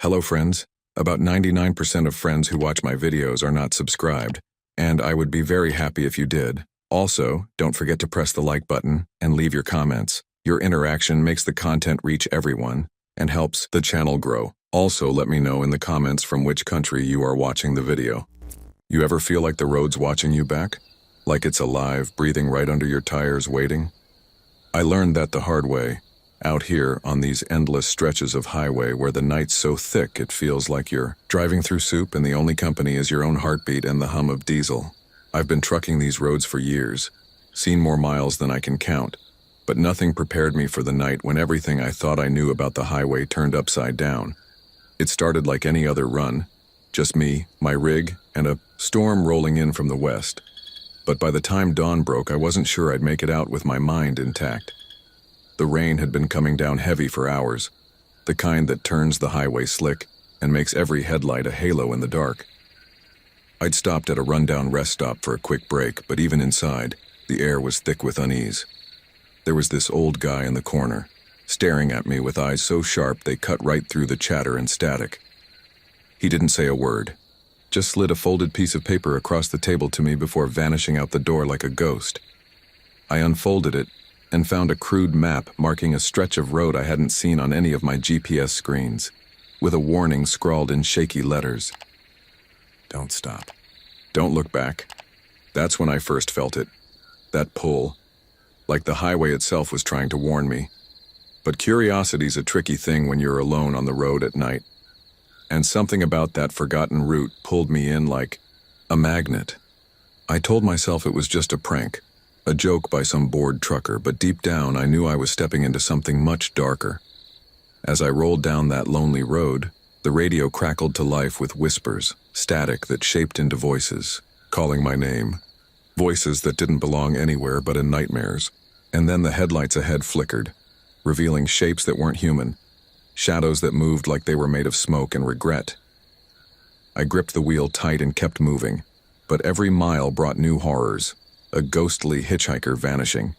Hello friends. About 99% of friends who watch my videos are not subscribed, and I would be very happy if you did. Also, don't forget to press the like button and leave your comments. Your interaction makes the content reach everyone and helps the channel grow. Also, let me know in the comments from which country you are watching the video. You ever feel like the road's watching you back? Like it's alive, breathing right under your tires, waiting? I learned that the hard way, out here on these endless stretches of highway where the night's so thick it feels like you're driving through soup and the only company is your own heartbeat and the hum of diesel. I've been trucking these roads for years, seen more miles than I can count, but nothing prepared me for the night when everything I thought I knew about the highway turned upside down. It started like any other run, just me, my rig, and a storm rolling in from the west. But by the time dawn broke, I wasn't sure I'd make it out with my mind intact. The rain had been coming down heavy for hours, the kind that turns the highway slick and makes every headlight a halo in the dark. I'd stopped at a rundown rest stop for a quick break, but even inside, the air was thick with unease. There was this old guy in the corner, staring at me with eyes so sharp they cut right through the chatter and static. He didn't say a word, just slid a folded piece of paper across the table to me before vanishing out the door like a ghost. I unfolded it and found a crude map marking a stretch of road I hadn't seen on any of my GPS screens, with a warning scrawled in shaky letters. Don't stop. Don't look back. That's when I first felt it. That pull. Like the highway itself was trying to warn me. But curiosity's a tricky thing when you're alone on the road at night. And something about that forgotten route pulled me in like a magnet. I told myself it was just a prank, a joke by some bored trucker, but deep down I knew I was stepping into something much darker. As I rolled down that lonely road, the radio crackled to life with whispers, static that shaped into voices, calling my name. Voices that didn't belong anywhere but in nightmares. And then the headlights ahead flickered, revealing shapes that weren't human, shadows that moved like they were made of smoke and regret. I gripped the wheel tight and kept moving, but every mile brought new horrors, a ghostly hitchhiker vanishing.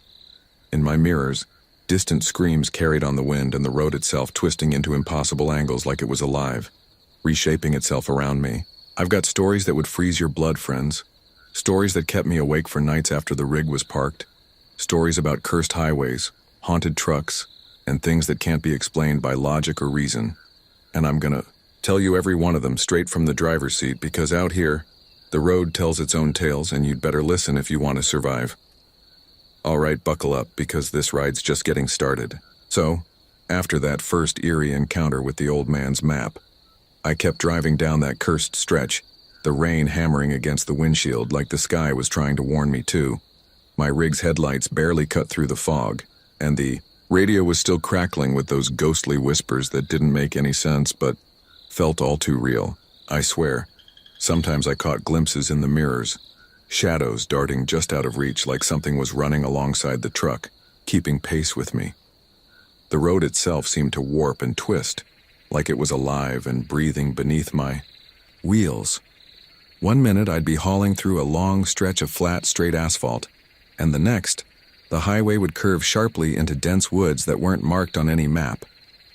In my mirrors, distant screams carried on the wind and the road itself twisting into impossible angles like it was alive, reshaping itself around me. I've got stories that would freeze your blood, friends. Stories that kept me awake for nights after the rig was parked. Stories about cursed highways, haunted trucks, and things that can't be explained by logic or reason. And I'm gonna tell you every one of them straight from the driver's seat, because out here, the road tells its own tales and you'd better listen if you want to survive. Alright, buckle up, because this ride's just getting started. So, after that first eerie encounter with the old man's map, I kept driving down that cursed stretch, the rain hammering against the windshield like the sky was trying to warn me too. My rig's headlights barely cut through the fog, and the radio was still crackling with those ghostly whispers that didn't make any sense but felt all too real. I swear, sometimes I caught glimpses in the mirrors, shadows darting just out of reach like something was running alongside the truck, keeping pace with me. The road itself seemed to warp and twist, like it was alive and breathing beneath my wheels. One minute I'd be hauling through a long stretch of flat, straight asphalt, and the next, the highway would curve sharply into dense woods that weren't marked on any map,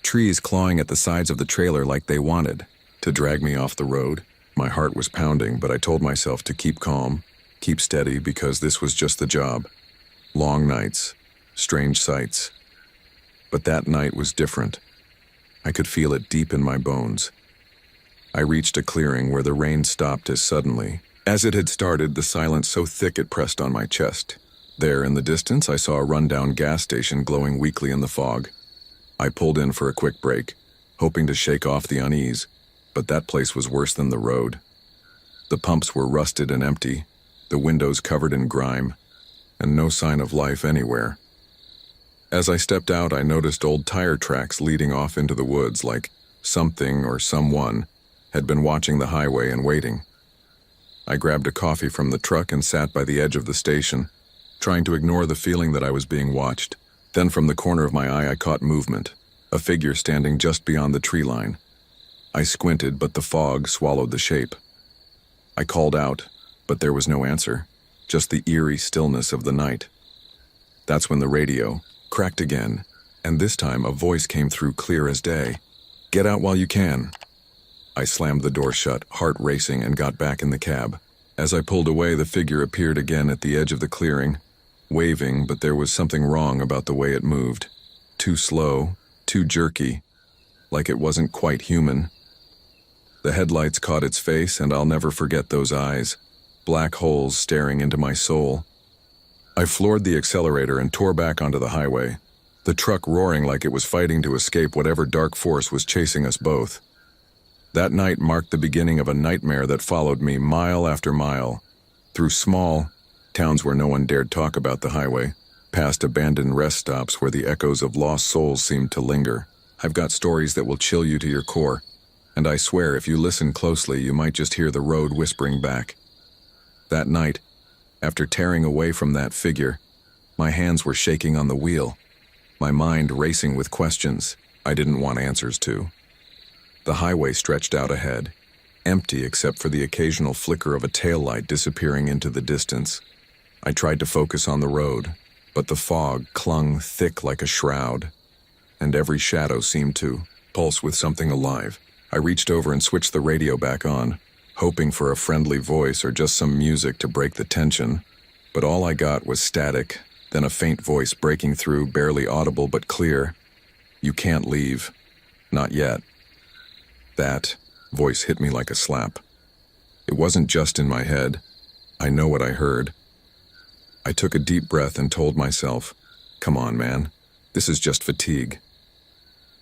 trees clawing at the sides of the trailer like they wanted to drag me off the road. My heart was pounding, but I told myself to keep calm, keep steady, because this was just the job. Long nights, strange sights. But that night was different. I could feel it deep in my bones. I reached a clearing where the rain stopped as suddenly as it had started, the silence so thick it pressed on my chest. There in the distance, I saw a rundown gas station glowing weakly in the fog. I pulled in for a quick break, hoping to shake off the unease, but that place was worse than the road. The pumps were rusted and empty, the windows covered in grime, and no sign of life anywhere. As I stepped out, I noticed old tire tracks leading off into the woods like something or someone had been watching the highway and waiting. I grabbed a coffee from the truck and sat by the edge of the station, trying to ignore the feeling that I was being watched. Then from the corner of my eye I caught movement, a figure standing just beyond the tree line. I squinted, but the fog swallowed the shape. I called out, but there was no answer, just the eerie stillness of the night. That's when the radio cracked again, and this time a voice came through clear as day. "Get out while you can. I slammed the door shut, heart racing, and got back in the cab. As I pulled away, the figure appeared again at the edge of the clearing, waving, but there was something wrong about the way it moved. Too slow, too jerky, like it wasn't quite human. The headlights caught its face, and I'll never forget those eyes, black holes staring into my soul. I floored the accelerator and tore back onto the highway, the truck roaring like it was fighting to escape whatever dark force was chasing us both. That night marked the beginning of a nightmare that followed me mile after mile, through small towns where no one dared talk about the highway, past abandoned rest stops where the echoes of lost souls seemed to linger. I've got stories that will chill you to your core, and I swear if you listen closely you might just hear the road whispering back. That night, after tearing away from that figure, my hands were shaking on the wheel, my mind racing with questions I didn't want answers to. The highway stretched out ahead, empty except for the occasional flicker of a taillight disappearing into the distance. I tried to focus on the road, but the fog clung thick like a shroud, and every shadow seemed to pulse with something alive. I reached over and switched the radio back on, hoping for a friendly voice or just some music to break the tension, but all I got was static, then a faint voice breaking through, barely audible but clear. "You can't leave. Not yet." That voice hit me like a slap. It wasn't just in my head. I know what I heard. I took a deep breath and told myself, "Come on, man. This is just fatigue."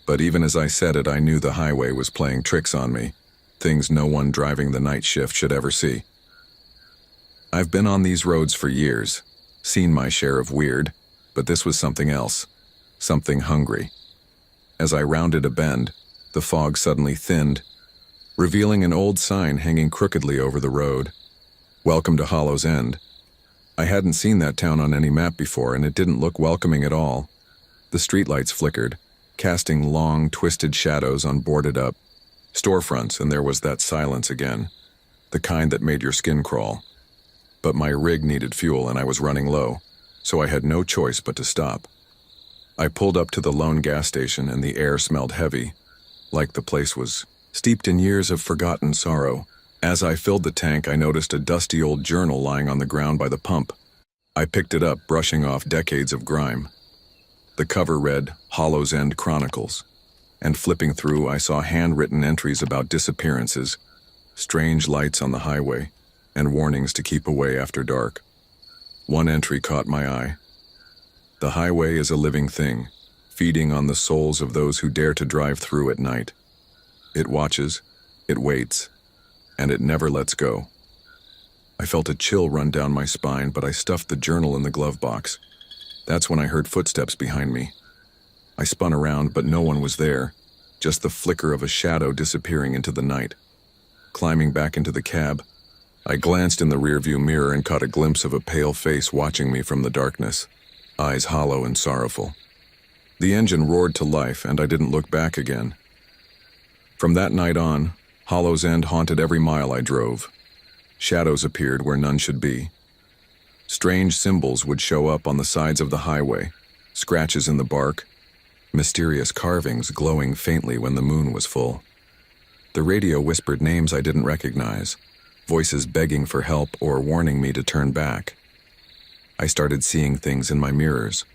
But even as I said it, I knew the highway was playing tricks on me, things no one driving the night shift should ever see. I've been on these roads for years, seen my share of weird, but this was something else, something hungry. As I rounded a bend, the fog suddenly thinned, revealing an old sign hanging crookedly over the road. "Welcome to Hollow's End." I hadn't seen that town on any map before, and it didn't look welcoming at all. The streetlights flickered, casting long, twisted shadows on boarded-up storefronts, and there was that silence again, the kind that made your skin crawl. But my rig needed fuel, and I was running low, so I had no choice but to stop. I pulled up to the lone gas station, and the air smelled heavy, like the place was steeped in years of forgotten sorrow. As I filled the tank, I noticed a dusty old journal lying on the ground by the pump. I picked it up, brushing off decades of grime. The cover read, "Hollow's End Chronicles," and flipping through, I saw handwritten entries about disappearances, strange lights on the highway, and warnings to keep away after dark. One entry caught my eye. "The highway is a living thing, feeding on the souls of those who dare to drive through at night. It watches, it waits, and it never lets go." I felt a chill run down my spine, but I stuffed the journal in the glove box. That's when I heard footsteps behind me. I spun around, but no one was there, just the flicker of a shadow disappearing into the night. Climbing back into the cab, I glanced in the rearview mirror and caught a glimpse of a pale face watching me from the darkness, eyes hollow and sorrowful. The engine roared to life, and I didn't look back again. From that night on, Hollow's End haunted every mile I drove. Shadows appeared where none should be. Strange symbols would show up on the sides of the highway, scratches in the bark, mysterious carvings glowing faintly when the moon was full. The radio whispered names I didn't recognize, voices begging for help or warning me to turn back. I started seeing things in my mirrors,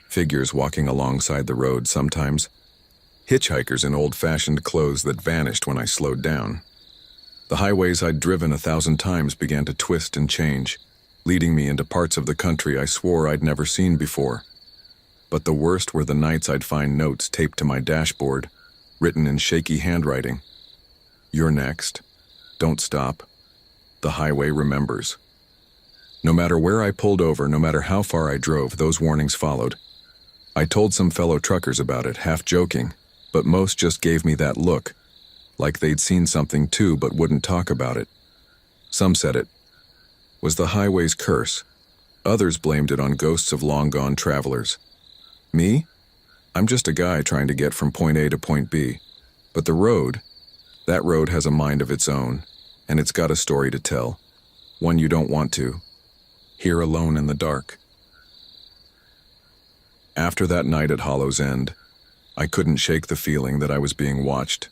figures walking alongside the road sometimes, hitchhikers in old-fashioned clothes that vanished when I slowed down. The highways I'd driven 1,000 times began to twist and change, leading me into parts of the country I swore I'd never seen before. But the worst were the nights I'd find notes taped to my dashboard, written in shaky handwriting. "You're next. Don't stop. The highway remembers." No matter where I pulled over, no matter how far I drove, those warnings followed. I told some fellow truckers about it, half joking, but most just gave me that look, like they'd seen something too but wouldn't talk about it. Some said it was the highway's curse. Others blamed it on ghosts of long-gone travelers. Me? I'm just a guy trying to get from point A to point B. But the road, that road has a mind of its own, and it's got a story to tell, one you don't want to hear alone in the dark. After that night at Hollow's End, I couldn't shake the feeling that I was being watched.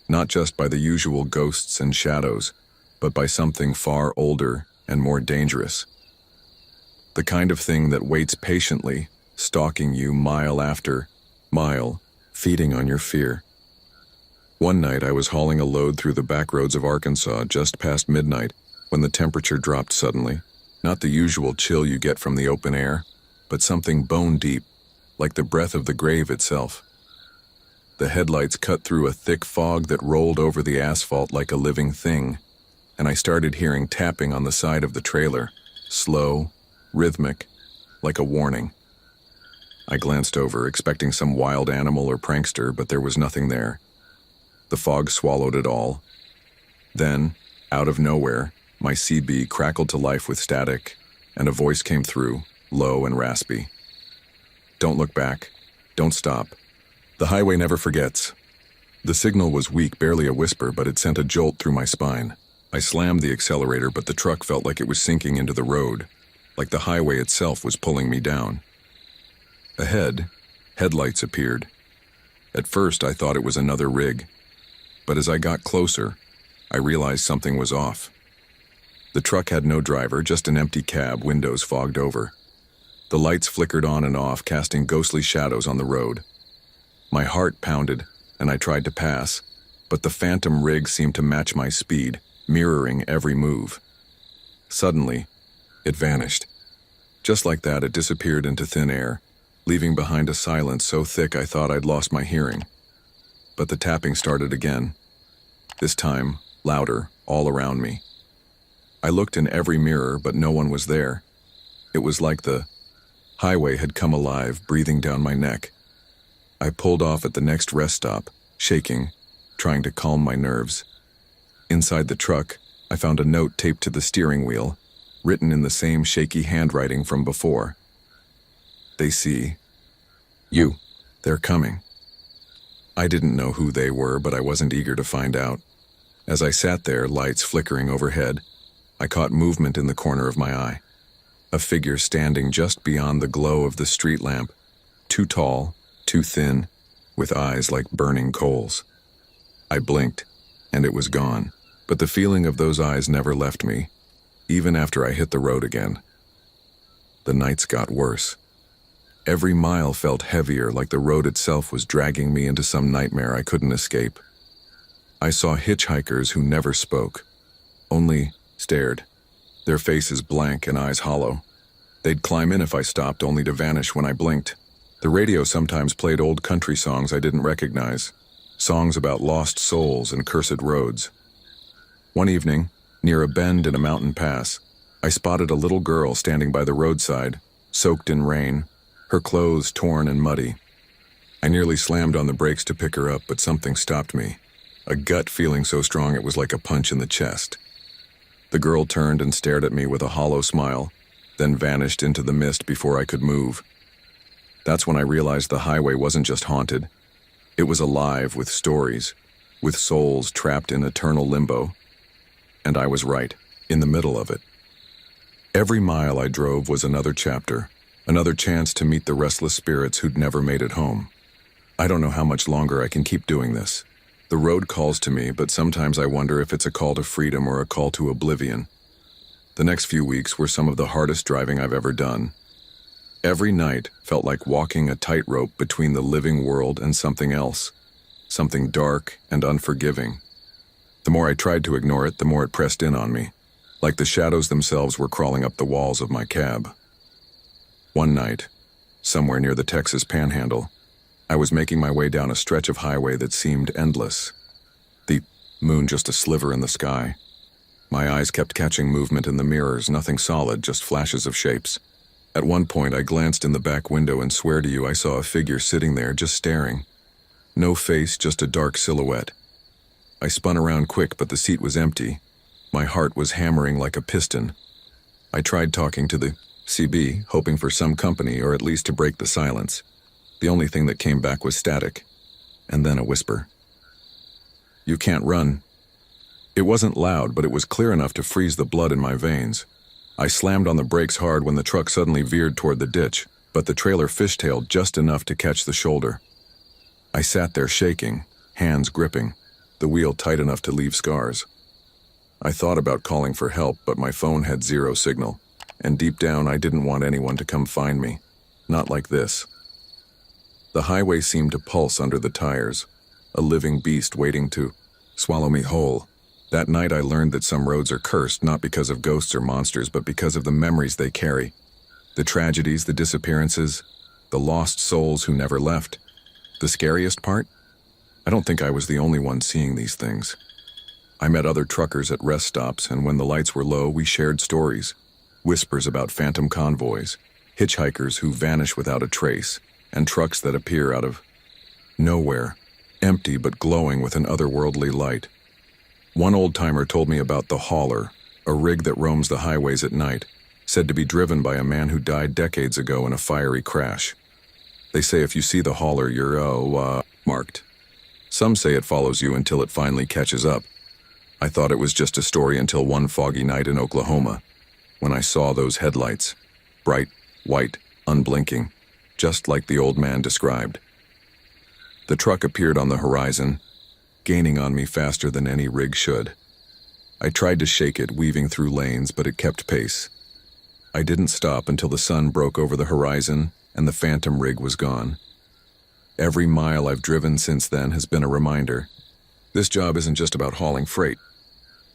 not just by the usual ghosts and shadows, but by something far older and more dangerous. The kind of thing that waits patiently, stalking you mile after mile, feeding on your fear. One night I was hauling a load through the back roads of Arkansas just past midnight when the temperature dropped suddenly. Not the usual chill you get from the open air, but something bone deep, like the breath of the grave itself. The headlights cut through a thick fog that rolled over the asphalt like a living thing, and I started hearing tapping on the side of the trailer, slow, rhythmic, like a warning. I glanced over, expecting some wild animal or prankster, but there was nothing there. The fog swallowed it all. Then, out of nowhere, my CB crackled to life with static, and a voice came through, low and raspy. "Don't look back. Don't stop. The highway never forgets." The signal was weak, barely a whisper, but it sent a jolt through my spine. I slammed the accelerator, but the truck felt like it was sinking into the road, like the highway itself was pulling me down. Ahead, headlights appeared. At first, I thought it was another rig, but as I got closer, I realized something was off. The truck had no driver, just an empty cab, windows fogged over. The lights flickered on and off, casting ghostly shadows on the road. My heart pounded, and I tried to pass, but the phantom rig seemed to match my speed, mirroring every move. Suddenly, it vanished. Just like that, it disappeared into thin air, leaving behind a silence so thick I thought I'd lost my hearing. But the tapping started again, this time louder, all around me. I looked in every mirror, but no one was there. It was like the highway had come alive, breathing down my neck. I pulled off at the next rest stop, shaking, trying to calm my nerves. Inside the truck, I found a note taped to the steering wheel, written in the same shaky handwriting from before. "They see you. They're coming." I didn't know who they were, but I wasn't eager to find out. As I sat there, lights flickering overhead, I caught movement in the corner of my eye. A figure standing just beyond the glow of the street lamp, too tall, too thin, with eyes like burning coals. I blinked, and it was gone, but the feeling of those eyes never left me, even after I hit the road again. The nights got worse. Every mile felt heavier, like the road itself was dragging me into some nightmare I couldn't escape. I saw hitchhikers who never spoke, only stared, their faces blank and eyes hollow. They'd climb in if I stopped, only to vanish when I blinked. The radio sometimes played old country songs I didn't recognize, songs about lost souls and cursed roads. One evening, near a bend in a mountain pass, I spotted a little girl standing by the roadside, soaked in rain, her clothes torn and muddy. I nearly slammed on the brakes to pick her up, but something stopped me, a gut feeling so strong it was like a punch in the chest. The girl turned and stared at me with a hollow smile, then vanished into the mist before I could move. That's when I realized the highway wasn't just haunted. It was alive with stories, with souls trapped in eternal limbo. And I was right, in the middle of it. Every mile I drove was another chapter, another chance to meet the restless spirits who'd never made it home. I don't know how much longer I can keep doing this. The road calls to me, but sometimes I wonder if it's a call to freedom or a call to oblivion. The next few weeks were some of the hardest driving I've ever done. Every night felt like walking a tightrope between the living world and something else, something dark and unforgiving. The more I tried to ignore it, the more it pressed in on me, like the shadows themselves were crawling up the walls of my cab. One night, somewhere near the Texas Panhandle, I was making my way down a stretch of highway that seemed endless, the moon just a sliver in the sky. My eyes kept catching movement in the mirrors, nothing solid, just flashes of shapes. At one point, I glanced in the back window and swear to you I saw a figure sitting there just staring. No face, just a dark silhouette. I spun around quick, but the seat was empty. My heart was hammering like a piston. I tried talking to the CB, hoping for some company or at least to break the silence. The only thing that came back was static, and then a whisper. "You can't run." It wasn't loud, but it was clear enough to freeze the blood in my veins. I slammed on the brakes hard when the truck suddenly veered toward the ditch, but the trailer fishtailed just enough to catch the shoulder. I sat there shaking, hands gripping. the wheel tight enough to leave scars. I thought about calling for help, but my phone had zero signal, and deep down I didn't want anyone to come find me. Not like this. The highway seemed to pulse under the tires, a living beast waiting to swallow me whole. That night I learned that some roads are cursed not because of ghosts or monsters, but because of the memories they carry. The tragedies, the disappearances, the lost souls who never left. The scariest part? I don't think I was the only one seeing these things. I met other truckers at rest stops, and when the lights were low, we shared stories. Whispers about phantom convoys, hitchhikers who vanish without a trace, and trucks that appear out of nowhere, empty but glowing with an otherworldly light. One old-timer told me about the hauler, a rig that roams the highways at night, said to be driven by a man who died decades ago in a fiery crash. They say if you see the hauler, you're, marked. Some say it follows you until it finally catches up. I thought it was just a story until one foggy night in Oklahoma, when I saw those headlights, bright, white, unblinking, just like the old man described. The truck appeared on the horizon, gaining on me faster than any rig should. I tried to shake it, weaving through lanes, but it kept pace. I didn't stop until the sun broke over the horizon and the phantom rig was gone. Every mile I've driven since then has been a reminder. This job isn't just about hauling freight.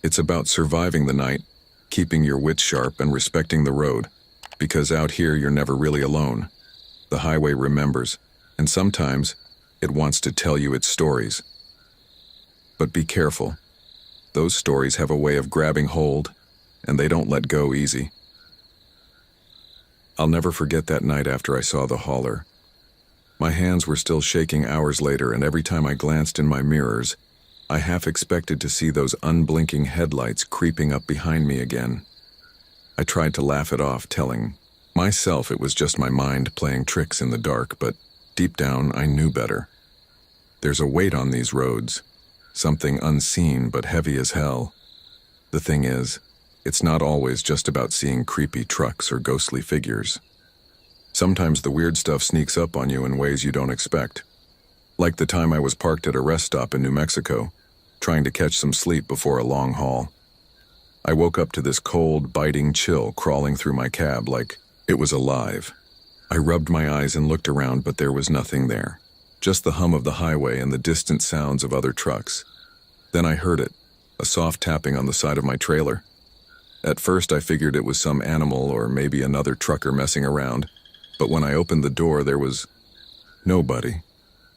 It's about surviving the night, keeping your wits sharp and respecting the road, because out here you're never really alone. The highway remembers, and sometimes it wants to tell you its stories. But be careful. Those stories have a way of grabbing hold, and they don't let go easy. I'll never forget that night after I saw the hauler. My hands were still shaking hours later, and every time I glanced in my mirrors, I half expected to see those unblinking headlights creeping up behind me again. I tried to laugh it off, telling myself it was just my mind playing tricks in the dark, but deep down I knew better. There's a weight on these roads, something unseen but heavy as hell. The thing is, it's not always just about seeing creepy trucks or ghostly figures. Sometimes the weird stuff sneaks up on you in ways you don't expect. Like the time I was parked at a rest stop in New Mexico, trying to catch some sleep before a long haul. I woke up to this cold, biting chill crawling through my cab like it was alive. I rubbed my eyes and looked around, but there was nothing there. Just the hum of the highway and the distant sounds of other trucks. Then I heard it, a soft tapping on the side of my trailer. At first I figured it was some animal or maybe another trucker messing around, but when I opened the door there was nobody.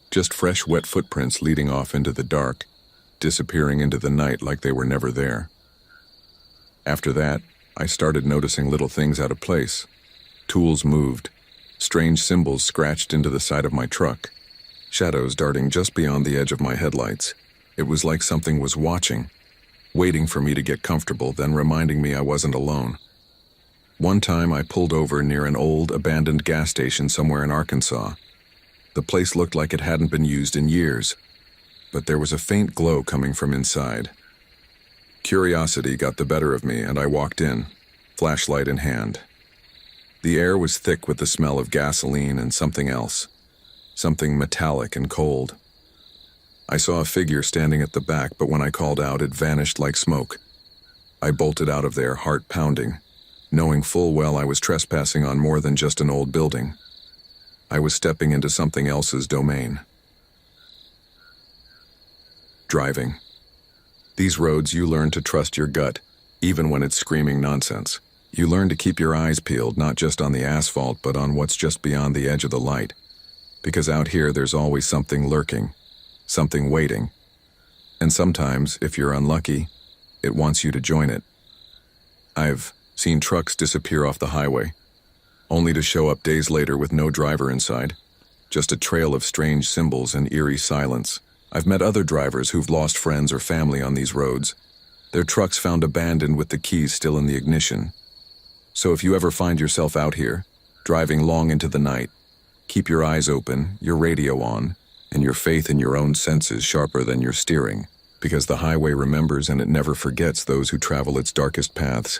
Just fresh, wet footprints leading off into the dark, disappearing into the night like they were never there. After that, I started noticing little things out of place. Tools moved, strange symbols scratched into the side of my truck, shadows darting just beyond the edge of my headlights. It was like something was watching, waiting for me to get comfortable, then reminding me I wasn't alone. One time I pulled over near an old, abandoned gas station somewhere in Arkansas. The place looked like it hadn't been used in years, but there was a faint glow coming from inside. Curiosity got the better of me, and I walked in, flashlight in hand. The air was thick with the smell of gasoline and something else, something metallic and cold. I saw a figure standing at the back, but when I called out, it vanished like smoke. I bolted out of there, heart pounding, knowing full well I was trespassing on more than just an old building. I was stepping into something else's domain. Driving. These roads, you learn to trust your gut, even when it's screaming nonsense. You learn to keep your eyes peeled, not just on the asphalt, but on what's just beyond the edge of the light. Because out here, there's always something lurking, something waiting. And sometimes, if you're unlucky, it wants you to join it. I've seen trucks disappear off the highway, only to show up days later with no driver inside, just a trail of strange symbols and eerie silence. I've met other drivers who've lost friends or family on these roads, their trucks found abandoned with the keys still in the ignition. So if you ever find yourself out here, driving long into the night, keep your eyes open, your radio on, and your faith in your own senses sharper than your steering, because the highway remembers and it never forgets those who travel its darkest paths.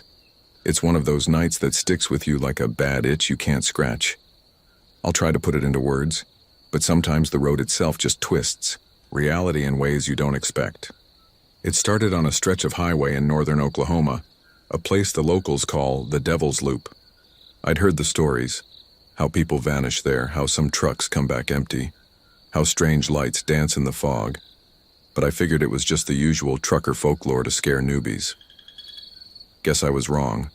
It's one of those nights that sticks with you like a bad itch you can't scratch. I'll try to put it into words, but sometimes the road itself just twists reality in ways you don't expect. It started on a stretch of highway in northern Oklahoma, a place the locals call the Devil's Loop. I'd heard the stories, how people vanish there, how some trucks come back empty, how strange lights dance in the fog, but I figured it was just the usual trucker folklore to scare newbies. Guess I was wrong.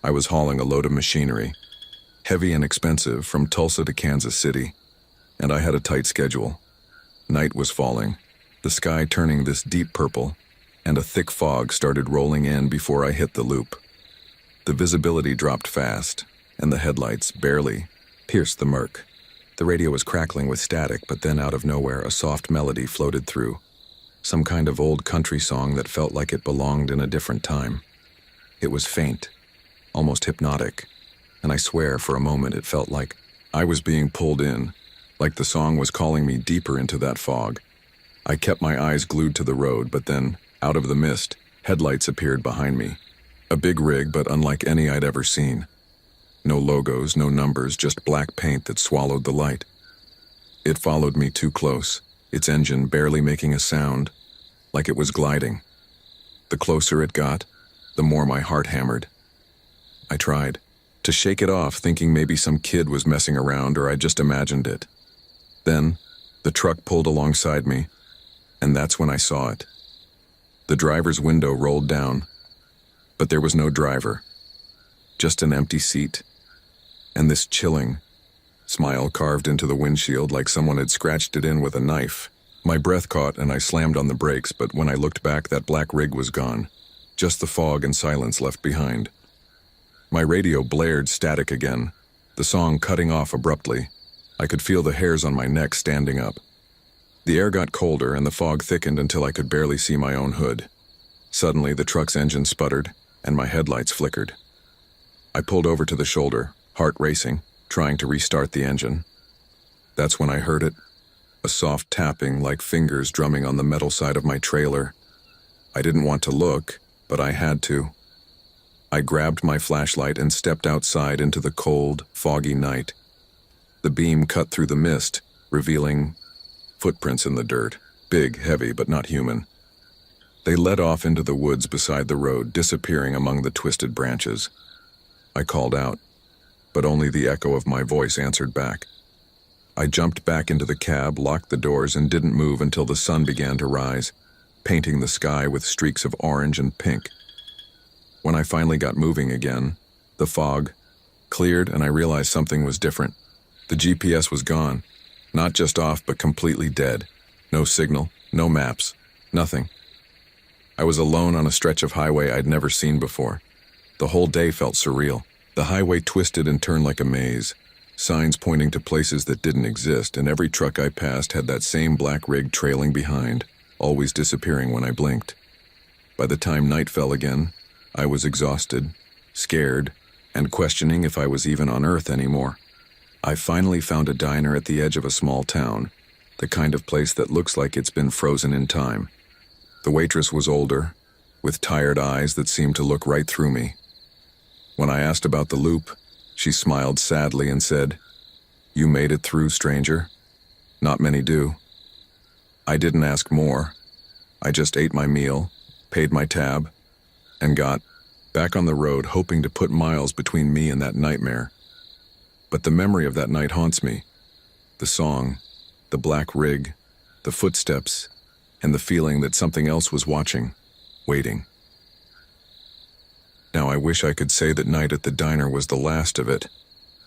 I was hauling a load of machinery, heavy and expensive, from Tulsa to Kansas City, and I had a tight schedule. Night was falling, the sky turning this deep purple, and a thick fog started rolling in before I hit the loop. The visibility dropped fast, and the headlights barely pierced the murk. The radio was crackling with static, but then out of nowhere a soft melody floated through. Some kind of old country song that felt like it belonged in a different time. It was faint, almost hypnotic, and I swear for a moment it felt like I was being pulled in, like the song was calling me deeper into that fog. I kept my eyes glued to the road, but then, out of the mist, headlights appeared behind me. A big rig, but unlike any I'd ever seen. No logos, no numbers, just black paint that swallowed the light. It followed me too close, its engine barely making a sound, like it was gliding. The closer it got, the more my heart hammered. I tried to shake it off, thinking maybe some kid was messing around or I just imagined it. Then, the truck pulled alongside me, and that's when I saw it. The driver's window rolled down, but there was no driver, just an empty seat, and this chilling smile carved into the windshield like someone had scratched it in with a knife. My breath caught and I slammed on the brakes, but when I looked back, that black rig was gone, just the fog and silence left behind. My radio blared static again, the song cutting off abruptly. I could feel the hairs on my neck standing up. The air got colder and the fog thickened until I could barely see my own hood. Suddenly, the truck's engine sputtered and my headlights flickered. I pulled over to the shoulder, heart racing, trying to restart the engine. That's when I heard it, a soft tapping like fingers drumming on the metal side of my trailer. I didn't want to look, but I had to. I grabbed my flashlight and stepped outside into the cold, foggy night. The beam cut through the mist, revealing footprints in the dirt, big, heavy, but not human. They led off into the woods beside the road, disappearing among the twisted branches. I called out, but only the echo of my voice answered back. I jumped back into the cab, locked the doors, and didn't move until the sun began to rise, painting the sky with streaks of orange and pink. When I finally got moving again, the fog cleared and I realized something was different. The GPS was gone. Not just off, but completely dead. No signal, no maps, nothing. I was alone on a stretch of highway I'd never seen before. The whole day felt surreal. The highway twisted and turned like a maze, signs pointing to places that didn't exist, and every truck I passed had that same black rig trailing behind, always disappearing when I blinked. By the time night fell again, I was exhausted, scared, and questioning if I was even on Earth anymore. I finally found a diner at the edge of a small town, the kind of place that looks like it's been frozen in time. The waitress was older, with tired eyes that seemed to look right through me. When I asked about the loop, she smiled sadly and said, "You made it through, stranger. Not many do." I didn't ask more. I just ate my meal, paid my tab, and got back on the road, hoping to put miles between me and that nightmare. But the memory of that night haunts me. The song, the black rig, the footsteps, and the feeling that something else was watching, waiting. Now I wish I could say that night at the diner was the last of it,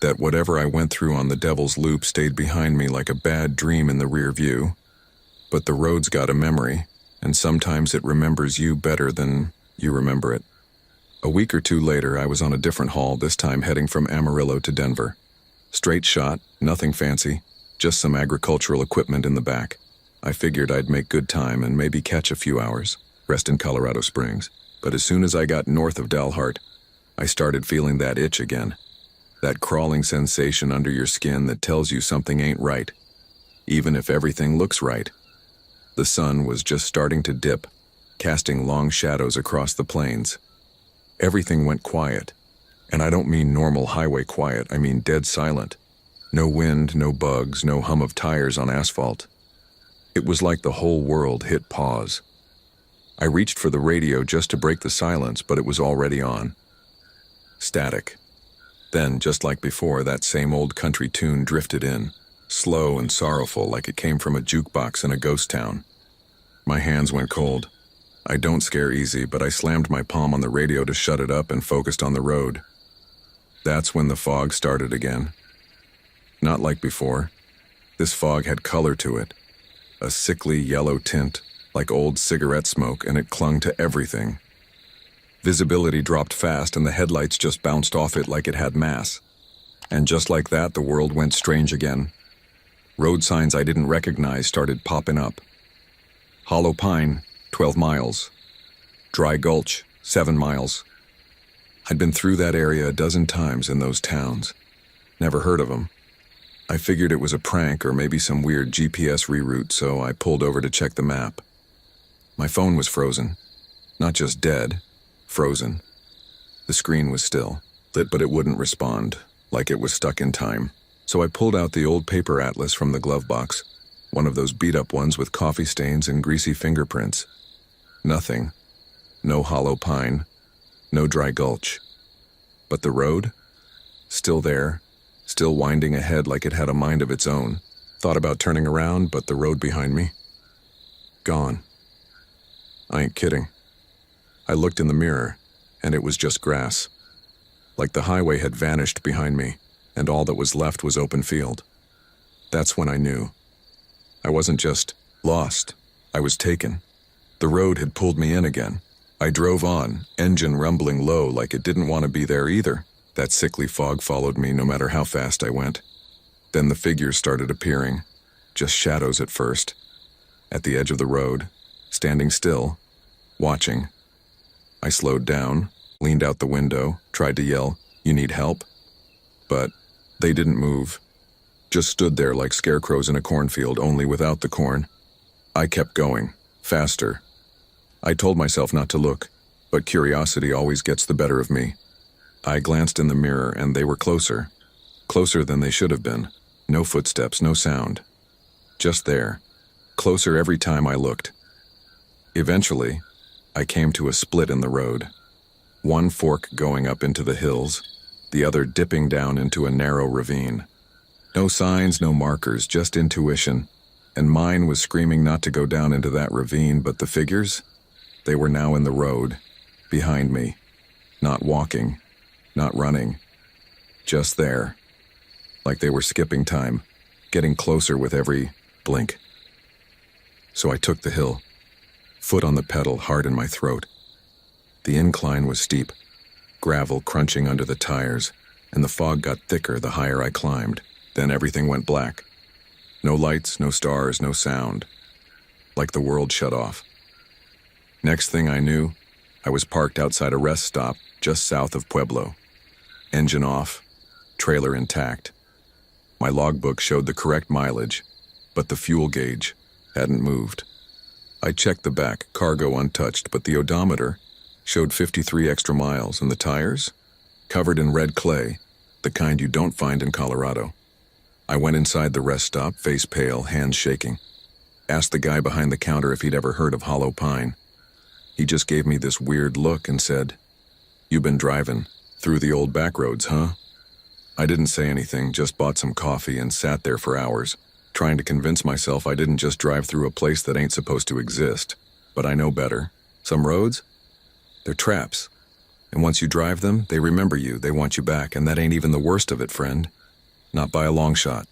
that whatever I went through on the Devil's Loop stayed behind me like a bad dream in the rear view. But the road's got a memory, and sometimes it remembers you better than you remember it. A week or two later, I was on a different haul, this time heading from Amarillo to Denver. Straight shot, nothing fancy, just some agricultural equipment in the back. I figured I'd make good time and maybe catch a few hours, rest in Colorado Springs. But as soon as I got north of Dalhart, I started feeling that itch again. That crawling sensation under your skin that tells you something ain't right, even if everything looks right. The sun was just starting to dip, casting long shadows across the plains. Everything went quiet, and I don't mean normal highway quiet, I mean dead silent. No wind, no bugs, no hum of tires on asphalt. It was like the whole world hit pause. I reached for the radio just to break the silence, but it was already on. Static. Then, just like before, that same old country tune drifted in, slow and sorrowful like it came from a jukebox in a ghost town. My hands went cold. I don't scare easy, but I slammed my palm on the radio to shut it up and focused on the road. That's when the fog started again. Not like before. This fog had color to it. A sickly yellow tint, like old cigarette smoke, and it clung to everything. Visibility dropped fast and the headlights just bounced off it like it had mass. And just like that, the world went strange again. Road signs I didn't recognize started popping up. Hollow Pine, 12 miles. Dry Gulch, 7 miles. I'd been through that area a dozen times in those towns. Never heard of them. I figured it was a prank or maybe some weird GPS reroute, so I pulled over to check the map. My phone was frozen. Not just dead, frozen. The screen was still, lit, but it wouldn't respond, like it was stuck in time. So I pulled out the old paper atlas from the glove box, one of those beat-up ones with coffee stains and greasy fingerprints. Nothing. No Hollow Pine. No Dry Gulch. But the road? Still there. Still winding ahead like it had a mind of its own. Thought about turning around, but the road behind me? Gone. I ain't kidding. I looked in the mirror, and it was just grass. Like the highway had vanished behind me, and all that was left was open field. That's when I knew. I wasn't just lost. I was taken. The road had pulled me in again. I drove on, engine rumbling low like it didn't want to be there either. That sickly fog followed me no matter how fast I went. Then the figures started appearing, just shadows at first. At the edge of the road, standing still, watching. I slowed down, leaned out the window, tried to yell, "You need help?" But they didn't move. Just stood there like scarecrows in a cornfield, only without the corn. I kept going, faster. I told myself not to look, but curiosity always gets the better of me. I glanced in the mirror and they were closer. Closer than they should have been. No footsteps, no sound. Just there. Closer every time I looked. Eventually, I came to a split in the road. One fork going up into the hills, the other dipping down into a narrow ravine. No signs, no markers, just intuition. And mine was screaming not to go down into that ravine, but the figures? They were now in the road, behind me. Not walking, not running. Just there. Like they were skipping time, getting closer with every blink. So I took the hill, foot on the pedal, hard in my throat. The incline was steep, gravel crunching under the tires, and the fog got thicker the higher I climbed. Then everything went black. No lights, no stars, no sound. Like the world shut off. Next thing I knew, I was parked outside a rest stop just south of Pueblo. Engine off, trailer intact. My logbook showed the correct mileage, but the fuel gauge hadn't moved. I checked the back, cargo untouched, but the odometer showed 53 extra miles, and the tires? Covered in red clay, the kind you don't find in Colorado. I went inside the rest stop, face pale, hands shaking. Asked the guy behind the counter if he'd ever heard of Hollow Pine. He just gave me this weird look and said, "You been driving through the old back roads, huh?" I didn't say anything, just bought some coffee and sat there for hours, trying to convince myself I didn't just drive through a place that ain't supposed to exist. But I know better. Some roads? They're traps. And once you drive them, they remember you, they want you back, and that ain't even the worst of it, friend. Not by a long shot.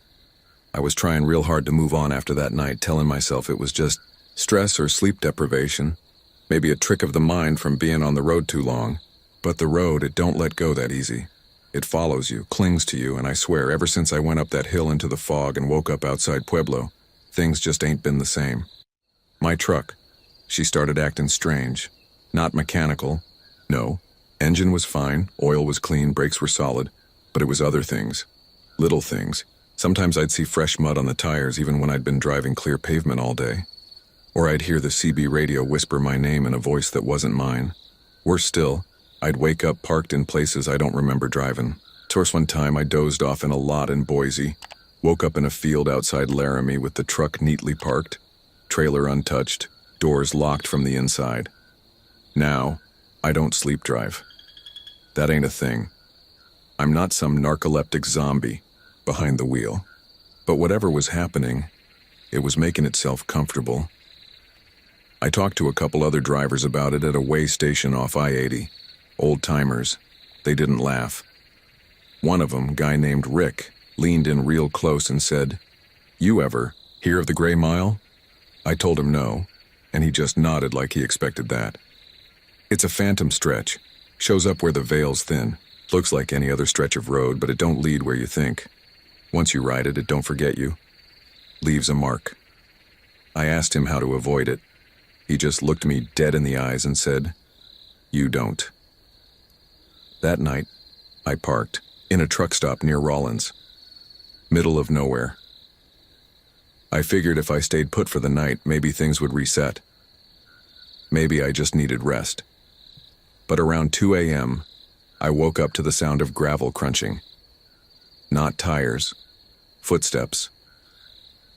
I was trying real hard to move on after that night, telling myself it was just stress or sleep deprivation, maybe a trick of the mind from being on the road too long. But the road, it don't let go that easy. It follows you, clings to you, and I swear, ever since I went up that hill into the fog and woke up outside Pueblo, things just ain't been the same. My truck, she started acting strange. Not mechanical. No. Engine was fine, oil was clean, brakes were solid, but it was other things. Little things. Sometimes I'd see fresh mud on the tires even when I'd been driving clear pavement all day. Or I'd hear the CB radio whisper my name in a voice that wasn't mine. Worse still, I'd wake up parked in places I don't remember driving. Towards one time I dozed off in a lot in Boise, woke up in a field outside Laramie with the truck neatly parked, trailer untouched, doors locked from the inside. Now, I don't sleep drive. That ain't a thing. I'm not some narcoleptic zombie behind the wheel. But whatever was happening, it was making itself comfortable. I talked to a couple other drivers about it at a way station off I-80. Old timers. They didn't laugh. One of them, guy named Rick, leaned in real close and said, "You ever hear of the Gray Mile?" I told him no, and he just nodded like he expected that. It's a phantom stretch. Shows up where the veil's thin. Looks like any other stretch of road, but it don't lead where you think. Once you ride it, it don't forget you. Leaves a mark. I asked him how to avoid it. He just looked me dead in the eyes and said, "You don't." That night, I parked in a truck stop near Rollins. Middle of nowhere. I figured if I stayed put for the night, maybe things would reset. Maybe I just needed rest. But around 2 a.m., I woke up to the sound of gravel crunching. Not tires. Footsteps.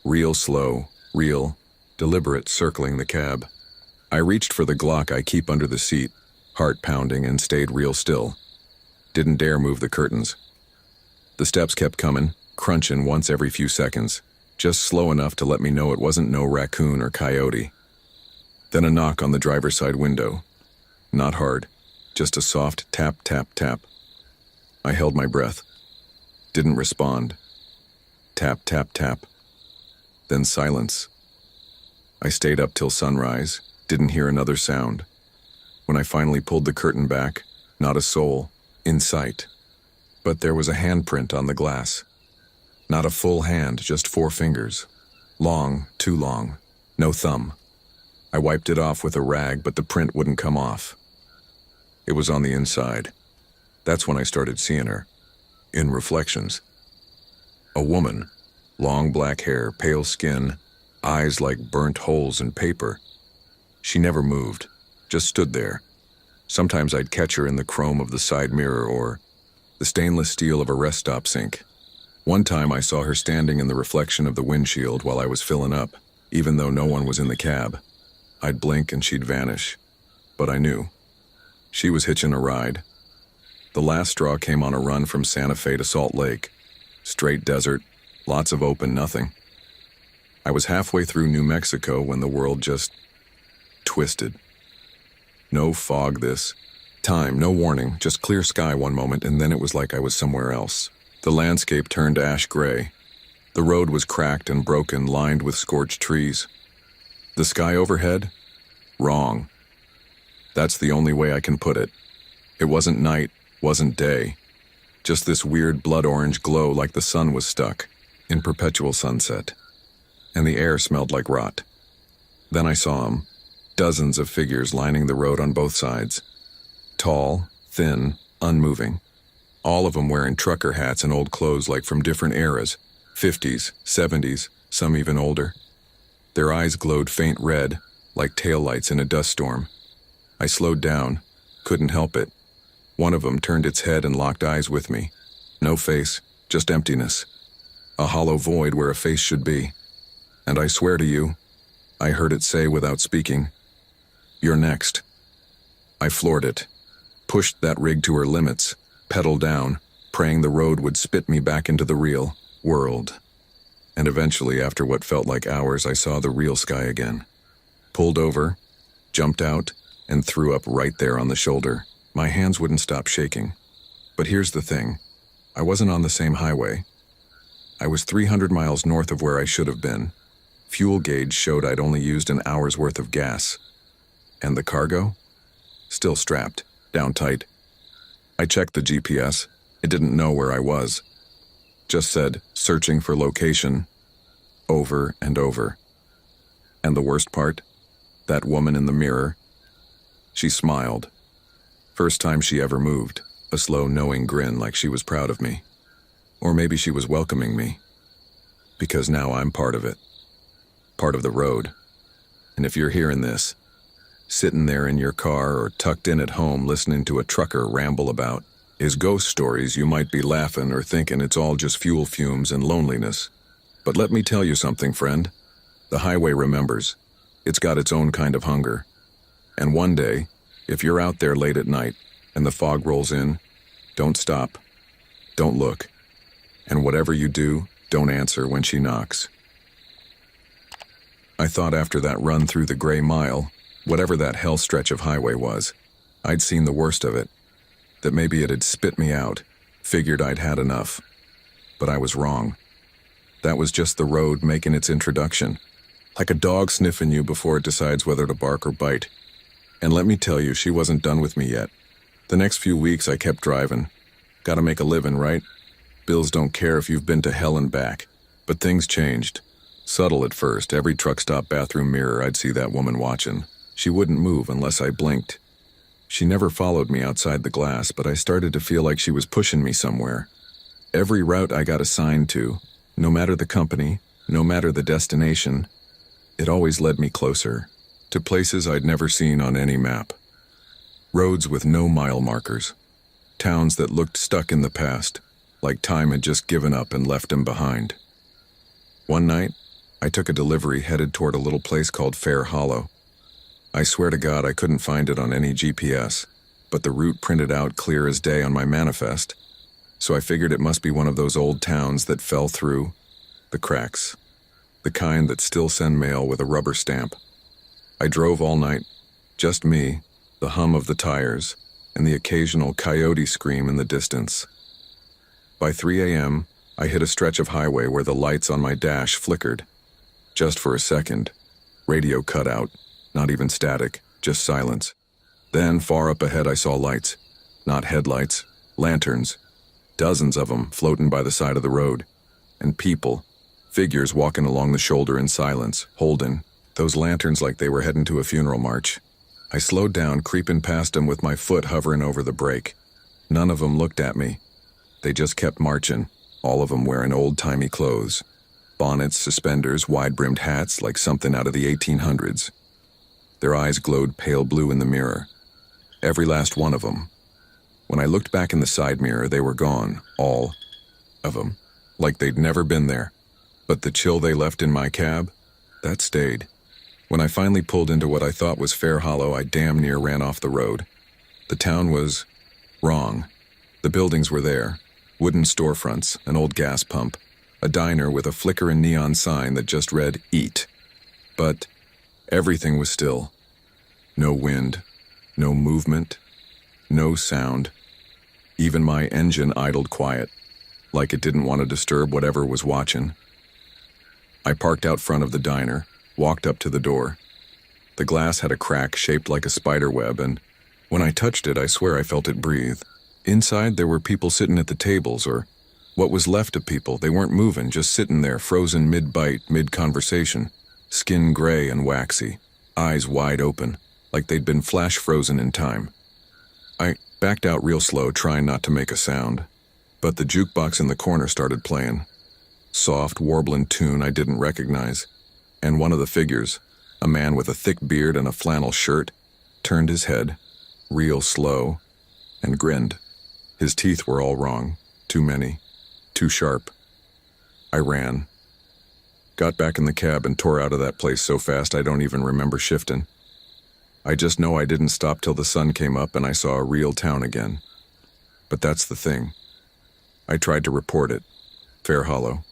Real slow, real, deliberate circling the cab. I reached for the Glock I keep under the seat, heart pounding, and stayed real still. Didn't dare move the curtains. The steps kept coming, crunching once every few seconds, just slow enough to let me know it wasn't no raccoon or coyote. Then a knock on the driver's side window. Not hard, just a soft tap, tap, tap. I held my breath. Didn't respond. Tap, tap, tap. Then silence. I stayed up till sunrise, didn't hear another sound. When I finally pulled the curtain back, not a soul in sight. But there was a handprint on the glass. Not a full hand, just 4 fingers. Long, too long. No thumb. I wiped it off with a rag, but the print wouldn't come off. It was on the inside. That's when I started seeing her. In reflections. A woman. Long black hair, pale skin, eyes like burnt holes in paper. She never moved, just stood there. Sometimes I'd catch her in the chrome of the side mirror or the stainless steel of a rest stop sink. One time I saw her standing in the reflection of the windshield while I was filling up, even though no one was in the cab. I'd blink and she'd vanish. But I knew. She was hitching a ride. The last straw came on a run from Santa Fe to Salt Lake. Straight desert, lots of open nothing. I was halfway through New Mexico when the world just twisted. No fog this time, no warning, just clear sky one moment, and then it was like I was somewhere else. The landscape turned ash gray. The road was cracked and broken, lined with scorched trees. The sky overhead? Wrong. That's the only way I can put it. It wasn't night, wasn't day. Just this weird blood orange glow like the sun was stuck in perpetual sunset. And the air smelled like rot. Then I saw him. Dozens of figures lining the road on both sides. Tall, thin, unmoving. All of them wearing trucker hats and old clothes like from different eras. 50s, 70s, some even older. Their eyes glowed faint red, like taillights in a dust storm. I slowed down, couldn't help it. One of them turned its head and locked eyes with me. No face, just emptiness. A hollow void where a face should be. And I swear to you, I heard it say without speaking, "You're next." I floored it, pushed that rig to her limits, pedal down, praying the road would spit me back into the real world. And eventually, after what felt like hours, I saw the real sky again. Pulled over, jumped out, and threw up right there on the shoulder. My hands wouldn't stop shaking. But here's the thing. I wasn't on the same highway. I was 300 miles north of where I should have been. Fuel gauge showed I'd only used an hour's worth of gas. And the cargo? Still strapped, down tight. I checked the GPS. It didn't know where I was. Just said, searching for location, over and over. And the worst part? That woman in the mirror. She smiled. First time she ever moved, a slow, knowing grin like she was proud of me. Or maybe she was welcoming me. Because now I'm part of it. Part of the road. And if you're hearing this, sitting there in your car or tucked in at home listening to a trucker ramble about his ghost stories, you might be laughing or thinking it's all just fuel fumes and loneliness. But let me tell you something, friend. The highway remembers. It's got its own kind of hunger. And one day, If you're out there late at night and the fog rolls in, don't stop, don't look, and whatever you do, don't answer when she knocks. I thought after that run through the gray mile, whatever that hell stretch of highway was, I'd seen the worst of it, that maybe it had spit me out, figured I'd had enough. But I was wrong. That was just the road making its introduction, like a dog sniffing you before it decides whether to bark or bite. And let me tell you, she wasn't done with me yet. The next few weeks I kept driving. Gotta make a living, right? Bills don't care if you've been to hell and back. But things changed. Subtle at first, every truck stop bathroom mirror I'd see that woman watching. She wouldn't move unless I blinked. She never followed me outside the glass, but I started to feel like she was pushing me somewhere. Every route I got assigned to, no matter the company, no matter the destination, it always led me closer, to places I'd never seen on any map. Roads with no mile markers. Towns that looked stuck in the past, like time had just given up and left them behind. One night, I took a delivery headed toward a little place called Fair Hollow. I swear to God I couldn't find it on any GPS, but the route printed out clear as day on my manifest, so I figured it must be one of those old towns that fell through the cracks, the kind that still send mail with a rubber stamp. I drove all night, just me, the hum of the tires, and the occasional coyote scream in the distance. By 3 a.m., I hit a stretch of highway where the lights on my dash flickered. Just for a second, radio cut out. Not even static, just silence. Then, far up ahead, I saw lights. Not headlights, lanterns. Dozens of them floating by the side of the road. And people, figures walking along the shoulder in silence, holding those lanterns like they were heading to a funeral march. I slowed down, creeping past them with my foot hovering over the brake. None of them looked at me. They just kept marching, all of them wearing old-timey clothes. Bonnets, suspenders, wide-brimmed hats like something out of the 1800s. Their eyes glowed pale blue in the mirror. Every last one of them. When I looked back in the side mirror, they were gone, all of them, like they'd never been there. But the chill they left in my cab, that stayed. When I finally pulled into what I thought was Fair Hollow, I damn near ran off the road. The town was wrong. The buildings were there. Wooden storefronts, an old gas pump, a diner with a flickering neon sign that just read, "Eat." But everything was still. No wind, no movement, no sound. Even my engine idled quiet, like it didn't want to disturb whatever was watching. I parked out front of the diner, walked up to the door. The glass had a crack shaped like a spider web, and when I touched it, I swear I felt it breathe. Inside, there were people sitting at the tables, or what was left of people. They weren't moving, just sitting there, frozen mid-bite, mid-conversation. Skin gray and waxy, eyes wide open, like they'd been flash frozen in time. I backed out real slow, trying not to make a sound. But the jukebox in the corner started playing. Soft, warbling tune I didn't recognize. And one of the figures, a man with a thick beard and a flannel shirt, turned his head, real slow, and grinned. His teeth were all wrong, too many, too sharp. I ran. Got back in the cab and tore out of that place so fast I don't even remember shifting. I just know I didn't stop till the sun came up and I saw a real town again. But that's the thing. I tried to report it. Fair Hollow.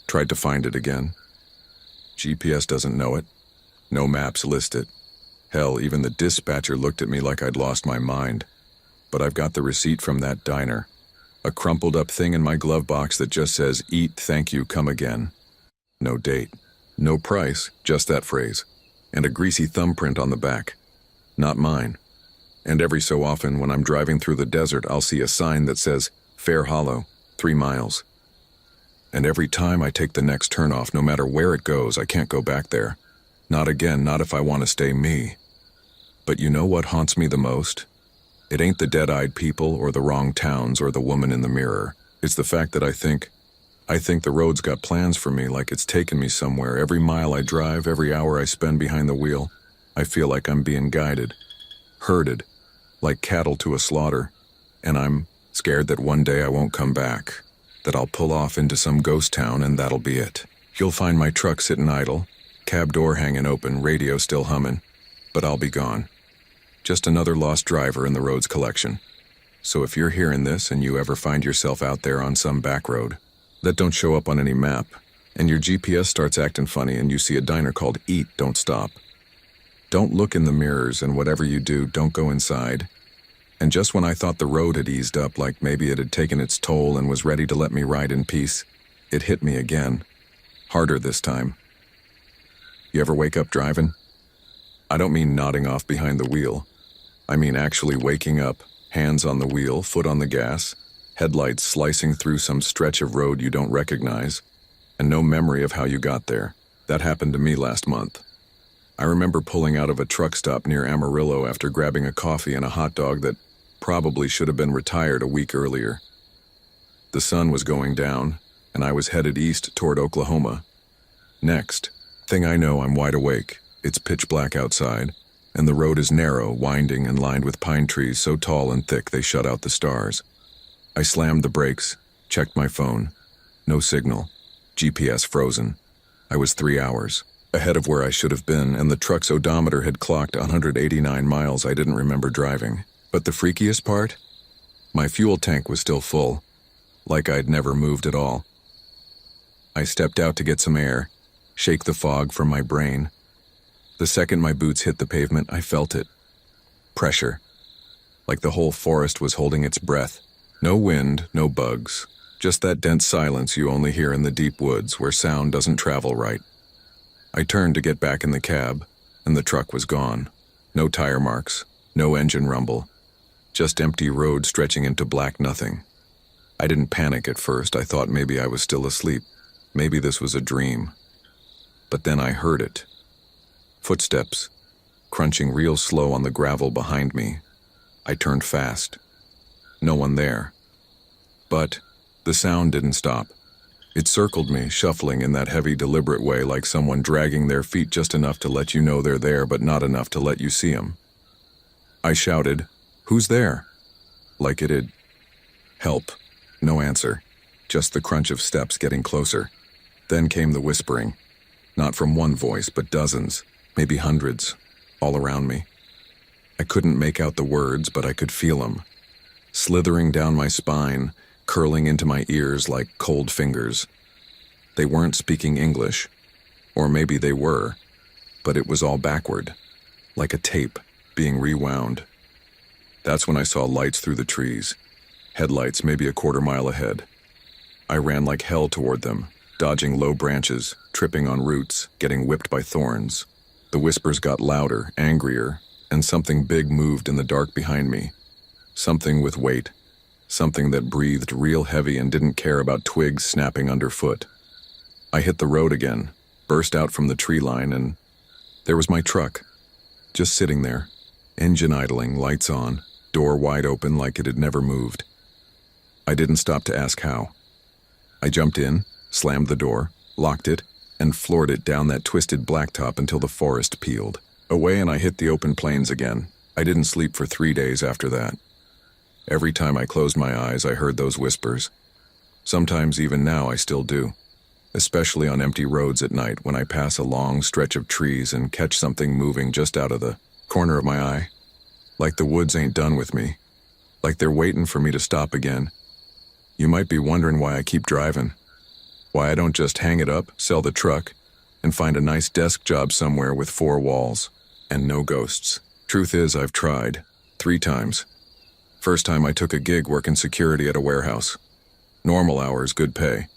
Tried to find it again. GPS doesn't know it. No maps list it. Hell, even the dispatcher looked at me like I'd lost my mind. But I've got the receipt from that diner. A crumpled up thing in my glove box that just says, "Eat, thank you, come again." No date. No price, just that phrase. And a greasy thumbprint on the back. Not mine. And every so often when I'm driving through the desert, I'll see a sign that says, "Fair Hollow, 3 miles." And every time I take the next turnoff, no matter where it goes, I can't go back there. Not again, not if I want to stay me. But you know what haunts me the most? It ain't the dead-eyed people or the wrong towns or the woman in the mirror. It's the fact that I think the road's got plans for me, like it's taken me somewhere. Every mile I drive, every hour I spend behind the wheel, I feel like I'm being guided, herded, like cattle to a slaughter. And I'm scared that one day I won't come back, that I'll pull off into some ghost town and that'll be it. You'll find my truck sitting idle, cab door hanging open, radio still humming, but I'll be gone. Just another lost driver in the roads collection. So if you're hearing this and you ever find yourself out there on some back road that don't show up on any map, and your GPS starts acting funny and you see a diner called Eat, don't stop. Don't look in the mirrors, and whatever you do, don't go inside. And just when I thought the road had eased up, like maybe it had taken its toll and was ready to let me ride in peace, it hit me again. Harder this time. You ever wake up driving? I don't mean nodding off behind the wheel. I mean actually waking up, hands on the wheel, foot on the gas, headlights slicing through some stretch of road you don't recognize, and no memory of how you got there. That happened to me last month. I remember pulling out of a truck stop near Amarillo after grabbing a coffee and a hot dog that probably should have been retired a week earlier. The sun was going down, and I was headed east toward Oklahoma. Next thing I know, I'm wide awake. It's pitch black outside, and the road is narrow, winding, and lined with pine trees so tall and thick they shut out the stars. I slammed the brakes, checked my phone. No signal. GPS frozen. I was 3 hours ahead of where I should have been, and the truck's odometer had clocked 189 miles I didn't remember driving. But the freakiest part? My fuel tank was still full, like I'd never moved at all. I stepped out to get some air, shake the fog from my brain. The second my boots hit the pavement, I felt it. Pressure. Like the whole forest was holding its breath. No wind, no bugs. Just that dense silence you only hear in the deep woods where sound doesn't travel right. I turned to get back in the cab, and the truck was gone. No tire marks, no engine rumble. Just empty road stretching into black nothing. I didn't panic at first. I thought maybe I was still asleep. Maybe this was a dream. But then I heard it. Footsteps, crunching real slow on the gravel behind me. I turned fast. No one there. But the sound didn't stop. It circled me, shuffling in that heavy, deliberate way, like someone dragging their feet just enough to let you know they're there, but not enough to let you see them. I shouted, "Who's there?" Like it'd help. No answer. Just the crunch of steps getting closer. Then came the whispering. Not from one voice, but dozens, maybe hundreds, all around me. I couldn't make out the words, but I could feel them. Slithering down my spine, curling into my ears like cold fingers. They weren't speaking English. Or maybe they were. But it was all backward. Like a tape being rewound. That's when I saw lights through the trees. Headlights maybe a quarter mile ahead. I ran like hell toward them, dodging low branches, tripping on roots, getting whipped by thorns. The whispers got louder, angrier, and something big moved in the dark behind me. Something with weight. Something that breathed real heavy and didn't care about twigs snapping underfoot. I hit the road again, burst out from the tree line, and there was my truck. Just sitting there, engine idling, lights on, door wide open like it had never moved. I didn't stop to ask how. I jumped in, slammed the door, locked it, and floored it down that twisted blacktop until the forest peeled. Away, and I hit the open plains again. I didn't sleep for 3 days after that. Every time I closed my eyes, I heard those whispers. Sometimes even now I still do. Especially on empty roads at night when I pass a long stretch of trees and catch something moving just out of the corner of my eye. Like the woods ain't done with me. Like they're waiting for me to stop again. You might be wondering why I keep driving. Why I don't just hang it up, sell the truck, and find a nice desk job somewhere with 4 walls and no ghosts. Truth is, I've tried 3 times. First time I took a gig working security at a warehouse. Normal hours, good pay.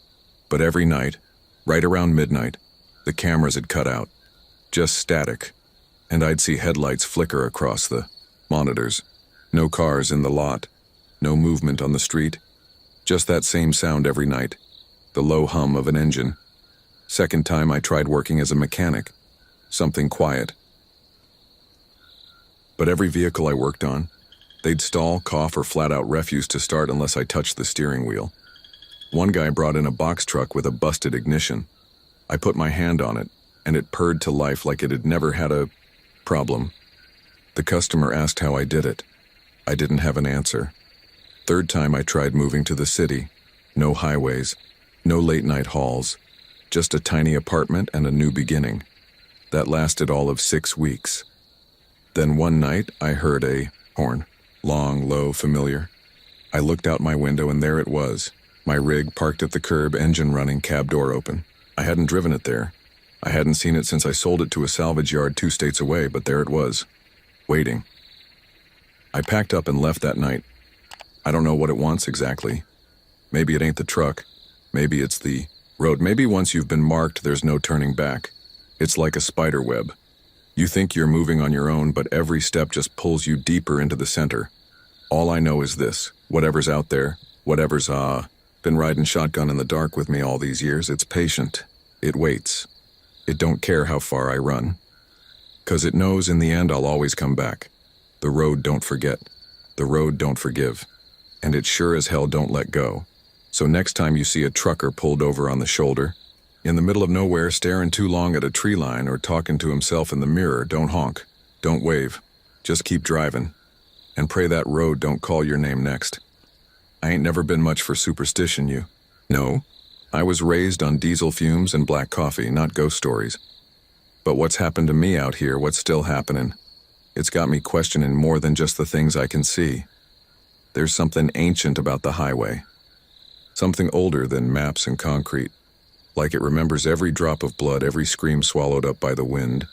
But every night, right around midnight, the cameras had cut out. Just static. And I'd see headlights flicker across the monitors. No cars in the lot. No movement on the street. Just that same sound every night. The low hum of an engine. Second time I tried working as a mechanic. Something quiet. But every vehicle I worked on, they'd stall, cough, or flat out refuse to start unless I touched the steering wheel. One guy brought in a box truck with a busted ignition. I put my hand on it, and it purred to life like it had never had a problem. The customer asked how I did it. I didn't have an answer. Third time I tried moving to the city. No highways, no late-night halls, just a tiny apartment and a new beginning. That lasted all of 6 weeks. Then one night, I heard a horn. Long, low, familiar. I looked out my window and there it was. My rig parked at the curb, engine running, cab door open. I hadn't driven it there. I hadn't seen it since I sold it to a salvage yard 2 states away, but there it was, waiting. I packed up and left that night. I don't know what it wants exactly. Maybe it ain't the truck. Maybe it's the road. Maybe once you've been marked, there's no turning back. It's like a spider web. You think you're moving on your own, but every step just pulls you deeper into the center. All I know is this: whatever's out there, whatever's been riding shotgun in the dark with me all these years, it's patient. It waits. It don't care how far I run. 'Cause it knows in the end I'll always come back. The road don't forget. The road don't forgive. And it sure as hell don't let go. So next time you see a trucker pulled over on the shoulder, in the middle of nowhere staring too long at a tree line or talking to himself in the mirror, don't honk. Don't wave. Just keep driving. And pray that road don't call your name next. I ain't never been much for superstition, you. No. I was raised on diesel fumes and black coffee, not ghost stories. But what's happened to me out here, what's still happening? It's got me questioning more than just the things I can see. There's something ancient about the highway. Something older than maps and concrete. Like it remembers every drop of blood, every scream swallowed up by the wind,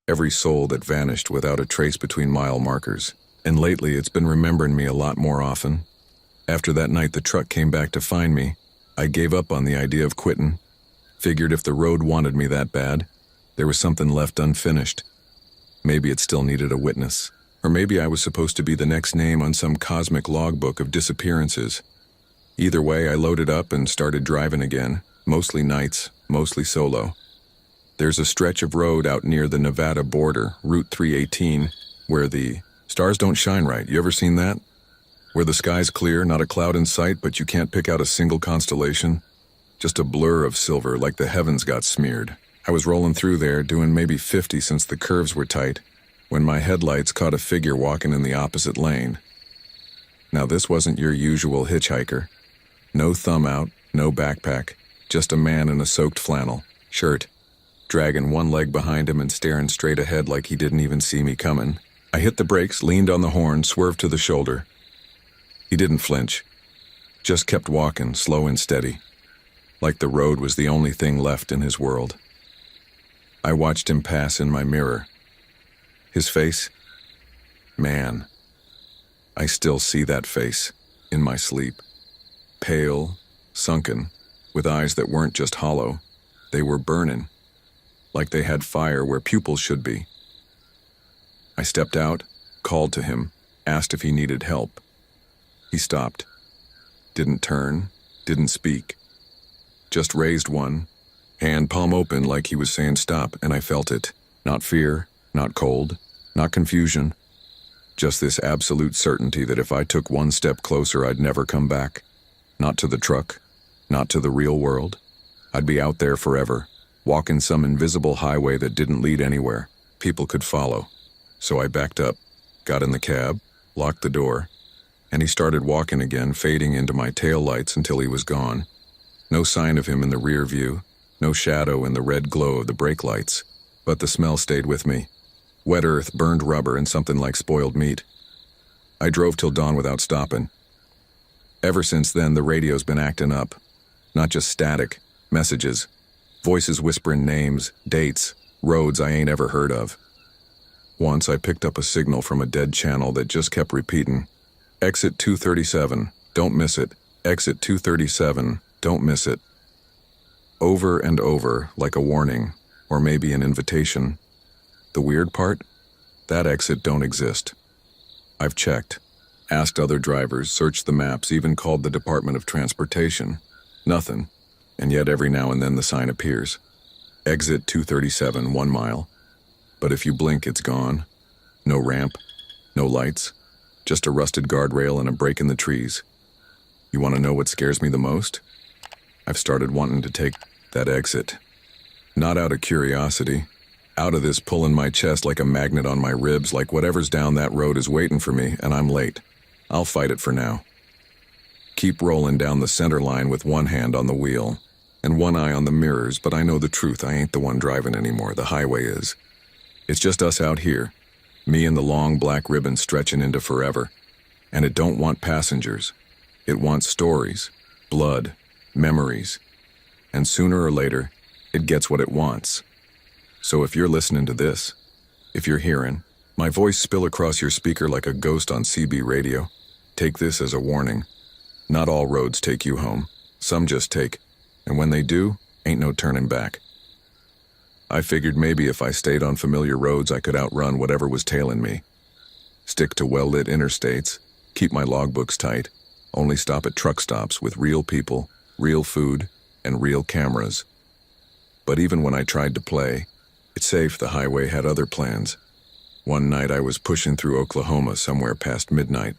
every soul that vanished without a trace between mile markers. And lately it's been remembering me a lot more often. After that night the truck came back to find me, I gave up on the idea of quitting. Figured if the road wanted me that bad, there was something left unfinished. Maybe it still needed a witness. Or maybe I was supposed to be the next name on some cosmic logbook of disappearances. Either way, I loaded up and started driving again, mostly nights, mostly solo. There's a stretch of road out near the Nevada border, Route 318, where the stars don't shine right. You ever seen that? Where the sky's clear, not a cloud in sight, but you can't pick out a single constellation. Just a blur of silver, like the heavens got smeared. I was rolling through there, doing maybe 50 since the curves were tight, when my headlights caught a figure walking in the opposite lane. Now this wasn't your usual hitchhiker. No thumb out, no backpack, just a man in a soaked flannel shirt, dragging one leg behind him and staring straight ahead like he didn't even see me coming. I hit the brakes, leaned on the horn, swerved to the shoulder. He didn't flinch, just kept walking, slow and steady, like the road was the only thing left in his world. I watched him pass in my mirror. His face? Man, I still see that face in my sleep. Pale, sunken, with eyes that weren't just hollow. They were burning, like they had fire where pupils should be. I stepped out, called to him, asked if he needed help. He stopped, didn't turn, didn't speak. Just raised one, hand palm open like he was saying stop, and I felt it. Not fear, not cold, not confusion. Just this absolute certainty that if I took one step closer, I'd never come back. Not to the truck, not to the real world. I'd be out there forever, walking some invisible highway that didn't lead anywhere. People could follow. So I backed up, got in the cab, locked the door, and he started walking again, fading into my taillights until he was gone. No sign of him in the rear view, no shadow in the red glow of the brake lights, but the smell stayed with me. Wet earth, burned rubber, and something like spoiled meat. I drove till dawn without stopping. Ever since then, the radio's been acting up. Not just static, messages, voices whispering names, dates, roads I ain't ever heard of. Once I picked up a signal from a dead channel that just kept repeating, "Exit 237, don't miss it. Exit 237, don't miss it." Over and over, like a warning, or maybe an invitation. The weird part? That exit don't exist. I've checked, asked other drivers, searched the maps, even called the Department of Transportation. Nothing, and yet every now and then the sign appears. Exit 237, 1 mile. But if you blink, it's gone. No ramp, no lights, just a rusted guardrail and a break in the trees. You want to know what scares me the most? I've started wanting to take that exit. Not out of curiosity. Out of this pull in my chest like a magnet on my ribs, like whatever's down that road is waiting for me, and I'm late. I'll fight it for now. Keep rolling down the center line with one hand on the wheel, and one eye on the mirrors, but I know the truth. I ain't the one driving anymore. The highway is. It's just us out here, Me and the long black ribbon stretching into forever. And it don't want passengers. It wants stories, blood, memories. And sooner or later, it gets what it wants. So if you're listening to this, if you're hearing my voice spill across your speaker like a ghost on CB radio, take this as a warning. Not all roads take you home. Some just take. And when they do, ain't no turning back. I figured maybe if I stayed on familiar roads I could outrun whatever was tailing me. Stick to well-lit interstates, keep my logbooks tight, only stop at truck stops with real people, real food, and real cameras. But even when I tried to play it safe, the highway had other plans. One night I was pushing through Oklahoma somewhere past midnight,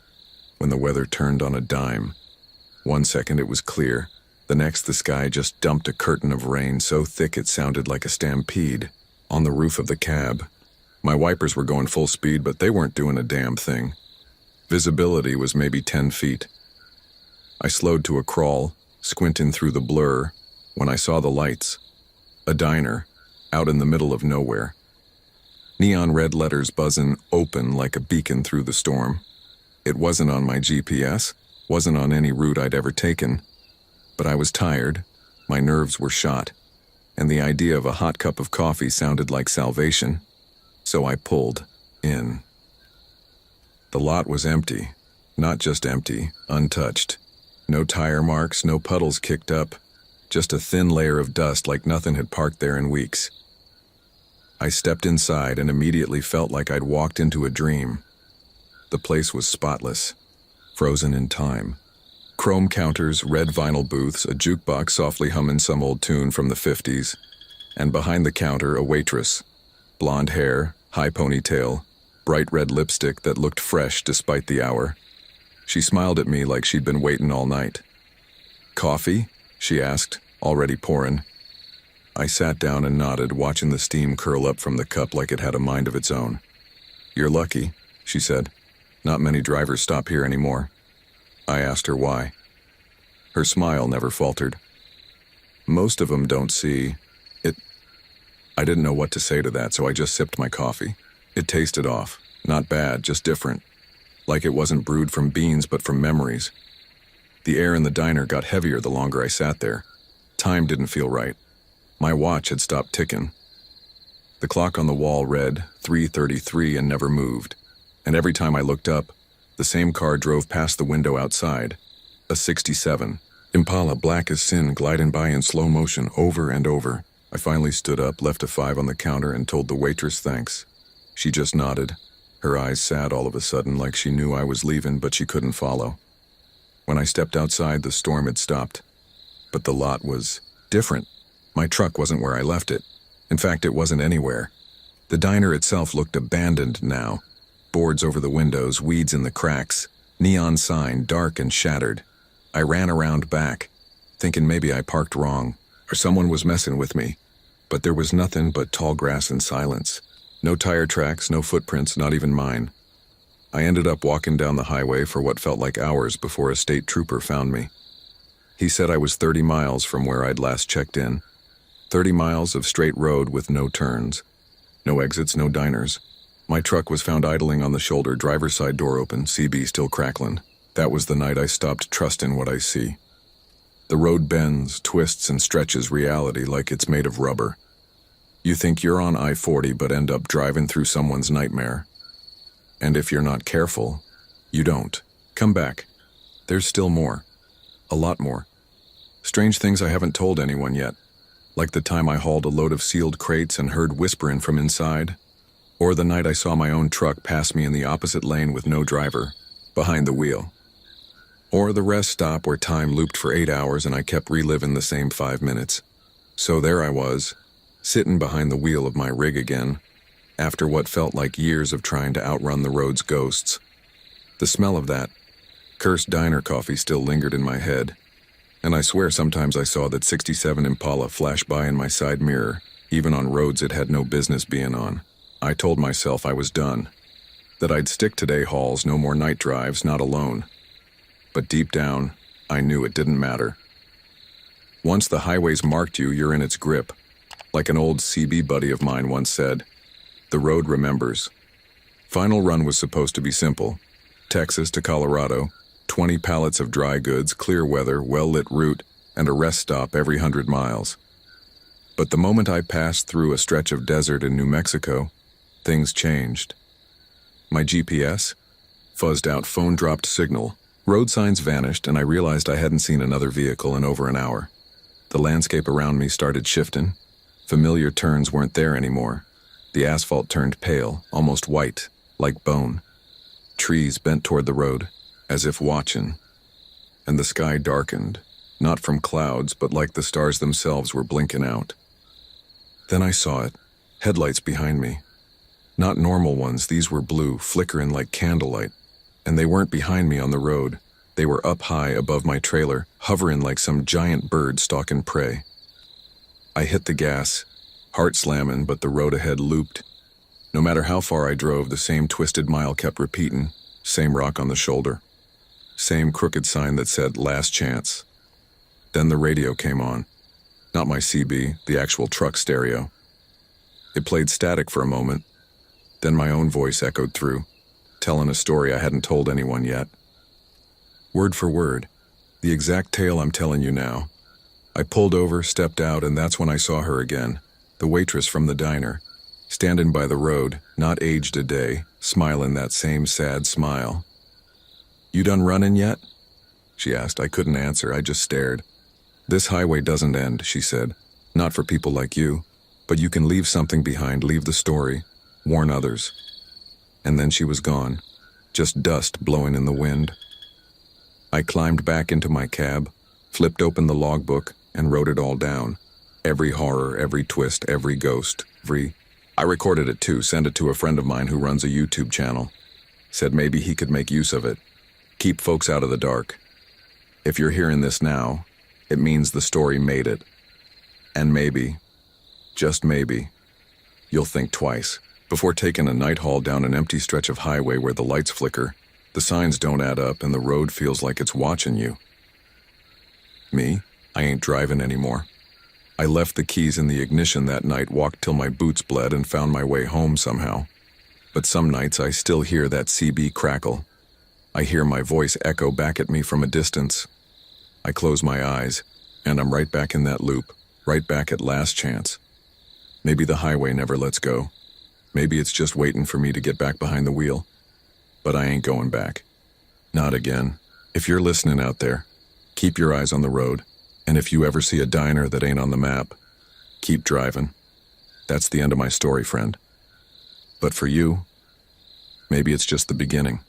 when the weather turned on a dime. One second it was clear, the next the sky just dumped a curtain of rain so thick it sounded like a stampede. On the roof of the cab, my wipers were going full speed, but they weren't doing a damn thing. Visibility was maybe 10 feet. I slowed to a crawl, squinting through the blur, when I saw the lights. A diner, out in the middle of nowhere. Neon red letters buzzing open like a beacon through the storm. It wasn't on my GPS, wasn't on any route I'd ever taken. But I was tired, my nerves were shot, and the idea of a hot cup of coffee sounded like salvation. So I pulled in. The lot was empty, not just empty, untouched. No tire marks, no puddles kicked up, just a thin layer of dust like nothing had parked there in weeks. I stepped inside and immediately felt like I'd walked into a dream. The place was spotless, frozen in time. Chrome counters, red vinyl booths, a jukebox softly humming some old tune from the 50s, and behind the counter a waitress. Blonde hair, high ponytail, bright red lipstick that looked fresh despite the hour. She smiled at me like she'd been waiting all night. "Coffee?" she asked, already pouring. I sat down and nodded, watching the steam curl up from the cup like it had a mind of its own. "You're lucky," she said. "Not many drivers stop here anymore." I asked her why. Her smile never faltered. "Most of them don't see it." I didn't know what to say to that, so I just sipped my coffee. It tasted off. Not bad, just different. Like it wasn't brewed from beans, but from memories. The air in the diner got heavier the longer I sat there. Time didn't feel right. My watch had stopped ticking. The clock on the wall read 3:33 and never moved. And every time I looked up, the same car drove past the window outside. A 67. Impala, black as sin, gliding by in slow motion over and over. I finally stood up, left a 5 on the counter, and told the waitress thanks. She just nodded. Her eyes sad all of a sudden, like she knew I was leaving, but she couldn't follow. When I stepped outside, the storm had stopped. But the lot was different. My truck wasn't where I left it. In fact, it wasn't anywhere. The diner itself looked abandoned now. Boards over the windows, weeds in the cracks, neon sign dark and shattered. I ran around back, thinking maybe I parked wrong, or someone was messing with me. But there was nothing but tall grass and silence. No tire tracks, no footprints, not even mine. I ended up walking down the highway for what felt like hours before a state trooper found me. He said I was 30 miles from where I'd last checked in. 30 miles of straight road with no turns. No exits, no diners. My truck was found idling on the shoulder, driver's side door open, CB still crackling. That was the night I stopped trusting what I see. The road bends, twists, and stretches reality like it's made of rubber. You think you're on I-40 but end up driving through someone's nightmare. And if you're not careful, you don't. Come back. There's still more. A lot more. Strange things I haven't told anyone yet. Like the time I hauled a load of sealed crates and heard whispering from inside. Or the night I saw my own truck pass me in the opposite lane with no driver, behind the wheel. Or the rest stop where time looped for 8 hours and I kept reliving the same 5 minutes. So there I was, sitting behind the wheel of my rig again, after what felt like years of trying to outrun the road's ghosts. The smell of that cursed diner coffee still lingered in my head, and I swear sometimes I saw that 67 Impala flash by in my side mirror, even on roads it had no business being on. I told myself I was done, that I'd stick to day hauls, no more night drives, not alone. But deep down, I knew it didn't matter. Once the highway's marked you, you're in its grip. Like an old CB buddy of mine once said, the road remembers. Final run was supposed to be simple. Texas to Colorado, 20 pallets of dry goods, clear weather, well-lit route, and a rest stop every 100 miles. But the moment I passed through a stretch of desert in New Mexico, things changed. My GPS? Fuzzed out, phone dropped signal. Road signs vanished, and I realized I hadn't seen another vehicle in over an hour. The landscape around me started shifting. Familiar turns weren't there anymore. The asphalt turned pale, almost white, like bone. Trees bent toward the road, as if watching. And the sky darkened, not from clouds, but like the stars themselves were blinking out. Then I saw it, headlights behind me. Not normal ones, these were blue, flickering like candlelight. And they weren't behind me on the road. They were up high above my trailer, hovering like some giant bird stalking prey. I hit the gas, heart slamming, but the road ahead looped. No matter how far I drove, the same twisted mile kept repeating, same rock on the shoulder, same crooked sign that said, "Last chance." Then the radio came on. Not my CB, the actual truck stereo. It played static for a moment. Then my own voice echoed through, telling a story I hadn't told anyone yet. Word for word, the exact tale I'm telling you now. I pulled over, stepped out, and that's when I saw her again, the waitress from the diner, standing by the road, not aged a day, smiling that same sad smile. "You done running yet?" she asked. I couldn't answer, I just stared. "This highway doesn't end," she said. "Not for people like you, but you can leave something behind, leave the story, warn others." And then she was gone, just dust blowing in the wind. I climbed back into my cab, flipped open the logbook, and wrote it all down. Every horror, every twist, every ghost, I recorded it too, sent it to a friend of mine who runs a YouTube channel. Said maybe he could make use of it. Keep folks out of the dark. If you're hearing this now, it means the story made it. And maybe, just maybe, you'll think twice before taking a night haul down an empty stretch of highway where the lights flicker, the signs don't add up, and the road feels like it's watching you. Me? I ain't driving anymore. I left the keys in the ignition that night, walked till my boots bled, and found my way home somehow. But some nights I still hear that CB crackle. I hear my voice echo back at me from a distance. I close my eyes, and I'm right back in that loop, right back at last chance. Maybe the highway never lets go. Maybe it's just waiting for me to get back behind the wheel. But I ain't going back. Not again. If you're listening out there, keep your eyes on the road. And if you ever see a diner that ain't on the map, keep driving. That's the end of my story, friend. But for you, maybe it's just the beginning.